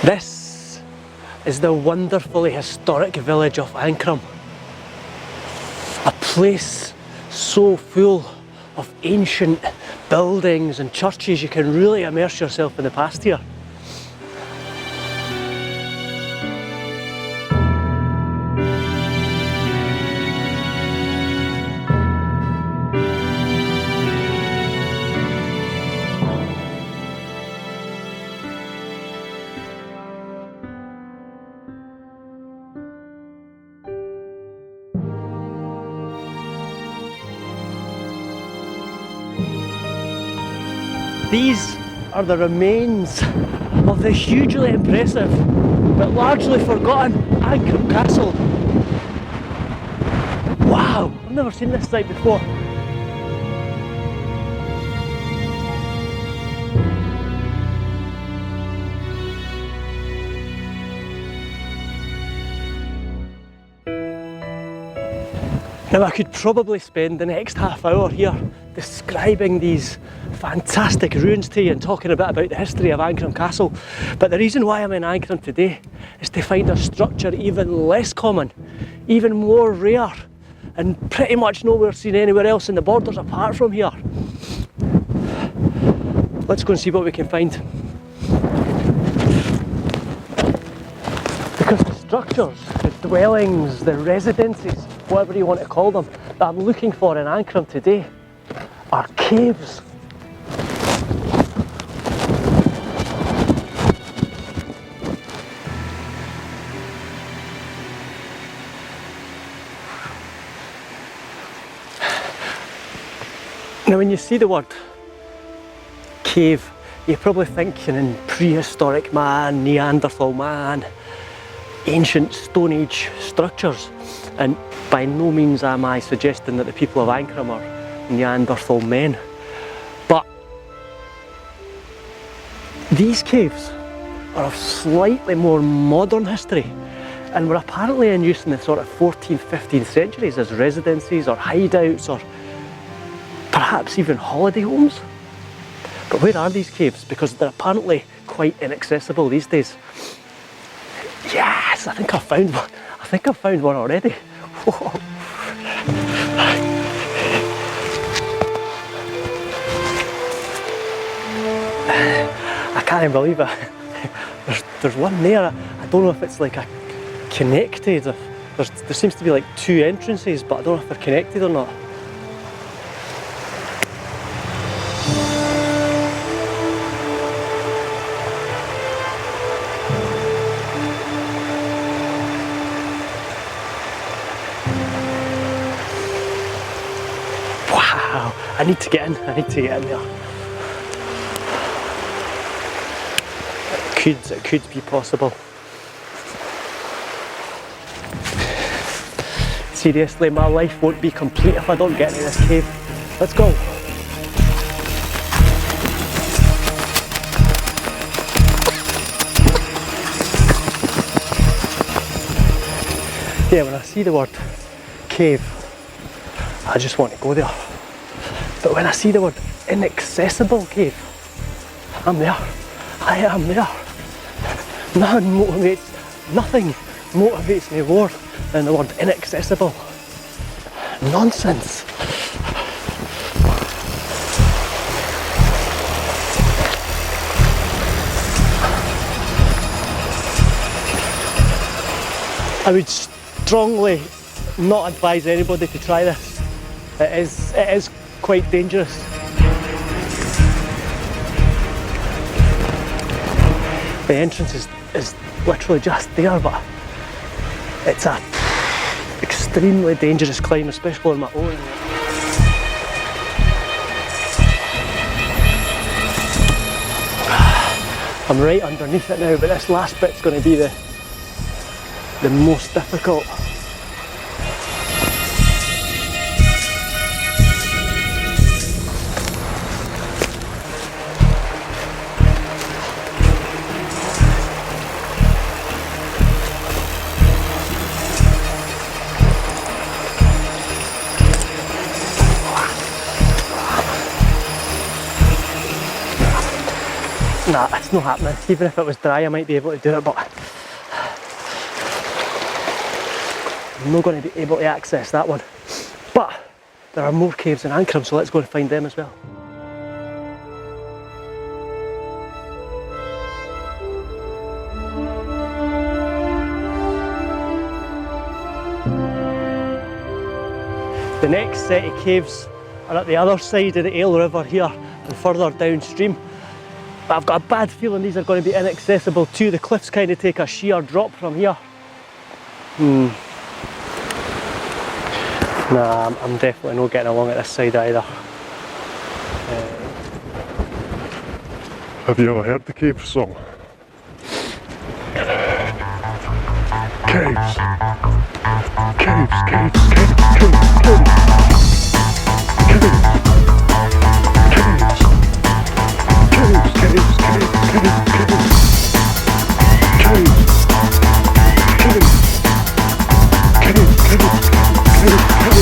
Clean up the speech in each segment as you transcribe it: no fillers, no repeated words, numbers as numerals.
This is the wonderfully historic village of Ancrum. A place so full of ancient buildings and churches, you can really immerse yourself in the past here. These are the remains of the hugely impressive but largely forgotten Ancrum Castle. Wow, I've never seen this site before. Now I could probably spend the next half hour here describing these fantastic ruins to you and talking a bit about the history of Ancrum Castle, but the reason why I'm in Ancrum today is to find a structure even less common, even more rare, and pretty much nowhere seen anywhere else in the borders apart from here. Let's go and see what we can find. Because the structures, the dwellings, the residences, whatever you want to call them, that I'm looking for in Ancrum today are caves. Now when you see the word cave, you're probably thinking in prehistoric man, Neanderthal man, ancient Stone Age structures, and by no means am I suggesting that the people of Ancrum are Neanderthal men, but these caves are of slightly more modern history and were apparently in use in the sort of 14th, 15th centuries as residences or hideouts or perhaps even holiday homes. But where are these caves? Because they're apparently quite inaccessible these days. Yes, I think I've found one. I think I've found one already. Whoa. I can't believe it. There's one there. I don't know if it's like a connected. There seems to be like two entrances, but I don't know if they're connected or not. I need to get in there. It could be possible. Seriously, my life won't be complete if I don't get into this cave. Let's go. Yeah, when I see the word cave, I just want to go there. But when I see the word inaccessible cave, I'm there. I am there. Nothing motivates me more than the word inaccessible. Nonsense. I would strongly not advise anybody to try this. It is quite dangerous. The entrance is literally just there, but it's an extremely dangerous climb, especially on my own. I'm right underneath it now, but this last bit's going to be the most difficult. Nah, it's not happening. Even if it was dry I might be able to do it, but I'm not going to be able to access that one. But there are more caves in Ancrum, so let's go and find them as well. The next set of caves are at the other side of the Ale River here and further downstream. But I've got a bad feeling these are going to be inaccessible too. The cliffs kind of take a sheer drop from here. Nah, I'm definitely not getting along at this side either. Have you ever heard the cave song? Caves. Caves, caves, caves, caves, caves. Caves. Caves, caves, caves, caves, caves. Caves. Caves. Caves, caves, caves, caves. Caves.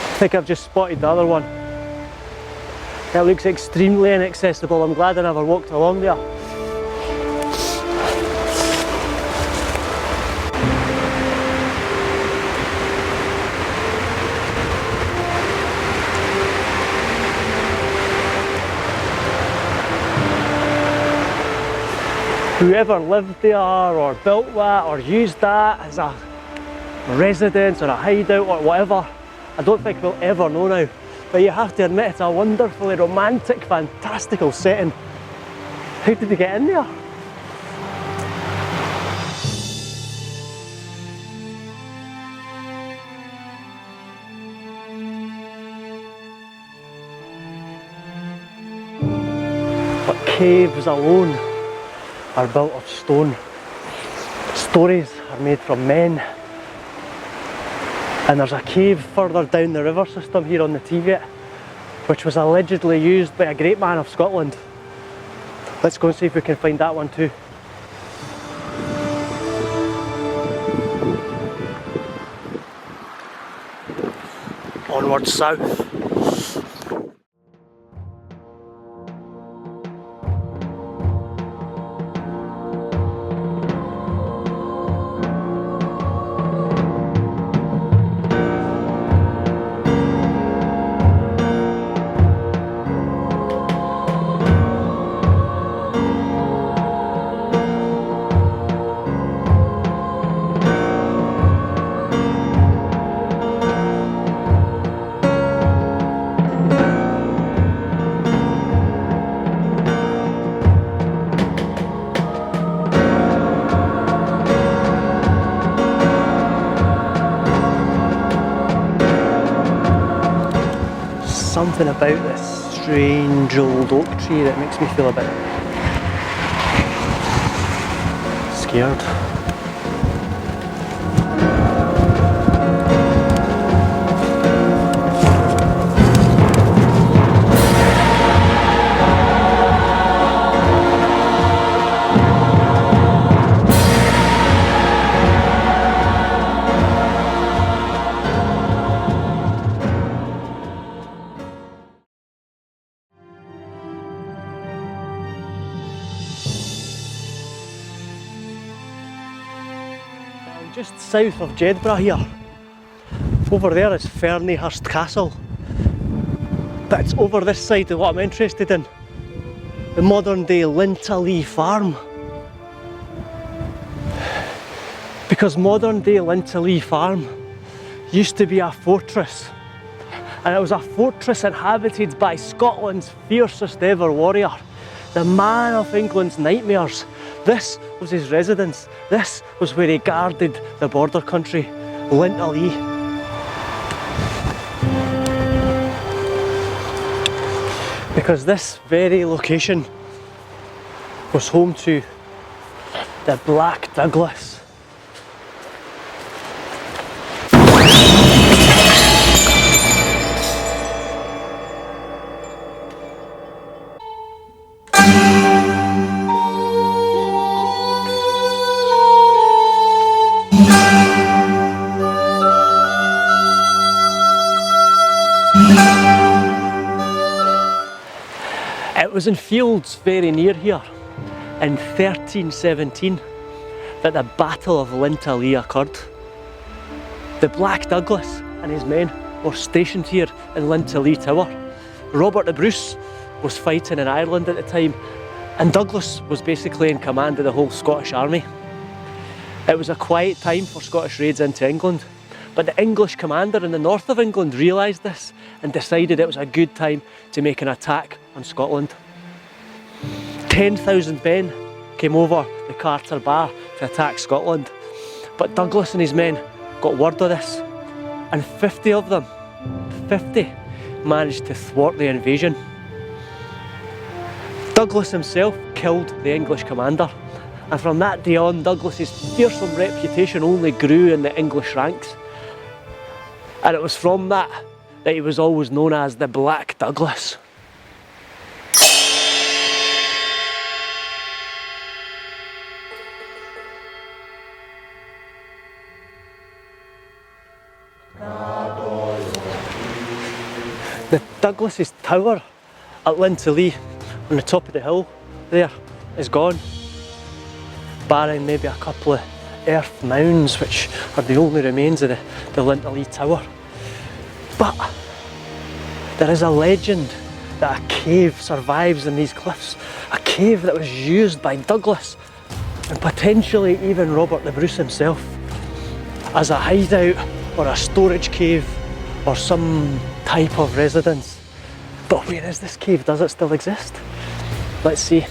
I think I've just spotted the other one. That looks extremely inaccessible. I'm glad I never walked along there. Whoever lived there or built that or used that as a residence or a hideout or whatever, I don't think we'll ever know now. But you have to admit it's a wonderfully romantic, fantastical setting. How did they get in there? But caves alone are built of stone. Stories are made from men. And there's a cave further down the river system here on the Teviot, which was allegedly used by a great man of Scotland. Let's go and see if we can find that one too. Onwards south. Something about this strange old oak tree that makes me feel a bit scared. Just south of Jedburgh here. Over there is Ferniehurst Castle. But it's over this side of what I'm interested in. The modern day Lintallee Farm. Because modern day Lintallee Farm used to be a fortress. And it was a fortress inhabited by Scotland's fiercest ever warrior. The man of England's nightmares. This was his residence. This was where he guarded the border country, Lintallee. Because this very location was home to the Black Douglas. was in fields very near here in 1317 that the Battle of Lintallee occurred. The Black Douglas and his men were stationed here in Lintallee Tower. Robert the Bruce was fighting in Ireland at the time, and Douglas was basically in command of the whole Scottish army. It was a quiet time for Scottish raids into England, but the English commander in the north of England realised this and decided it was a good time to make an attack on Scotland. 10,000 men came over the Carter Bar to attack Scotland, but Douglas and his men got word of this, and 50 of them, 50, managed to thwart the invasion. Douglas himself killed the English commander, and from that day on, Douglas's fearsome reputation only grew in the English ranks. And it was from that he was always known as the Black Douglas. The Douglas's tower at Lintallee on the top of the hill there is gone, barring maybe a couple of earth mounds which are the only remains of the Lintallee tower. But there is a legend that a cave survives in these cliffs, a cave that was used by Douglas and potentially even Robert the Bruce himself as a hideout or a storage cave or some type of residence. But where is this cave? Does it still exist? Let's see.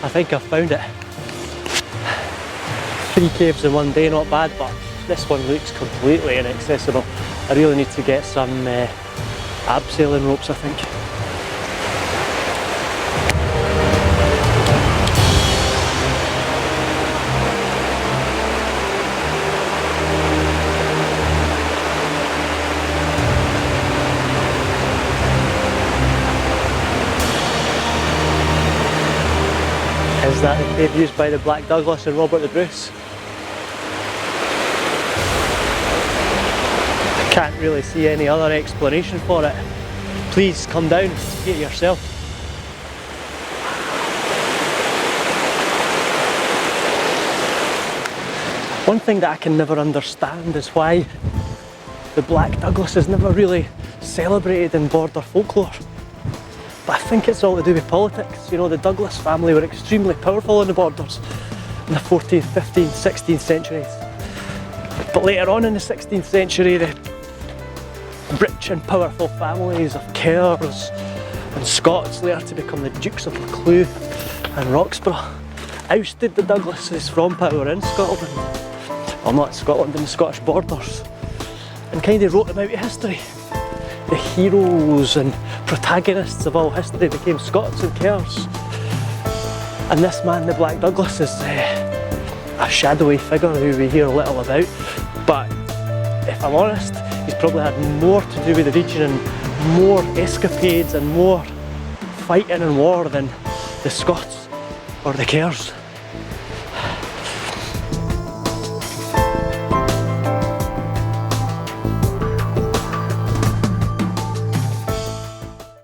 I think I've found it. 3 caves in one day, not bad, but this one looks completely inaccessible. I really need to get some abseiling ropes, I think. Is that the cave used by the Black Douglas and Robert the Bruce? I can't really see any other explanation for it. Please come down and see it yourself. One thing that I can never understand is why the Black Douglas is never really celebrated in border folklore. But I think it's all to do with politics. You know, the Douglas family were extremely powerful in the borders in the 14th, 15th, 16th centuries. But later on in the 16th century, the rich and powerful families of Kerrs and Scots, later to become the Dukes of Buccleuch and Roxburgh, ousted the Douglases from power in Scotland. Well, not Scotland, in the Scottish borders, and kind of wrote them out of history. The heroes and protagonists of all history became Scots and Kerrs. And this man, the Black Douglas, is a shadowy figure who we hear little about. But if I'm honest, he's probably had more to do with the region and more escapades and more fighting and war than the Scots or the Kerrs.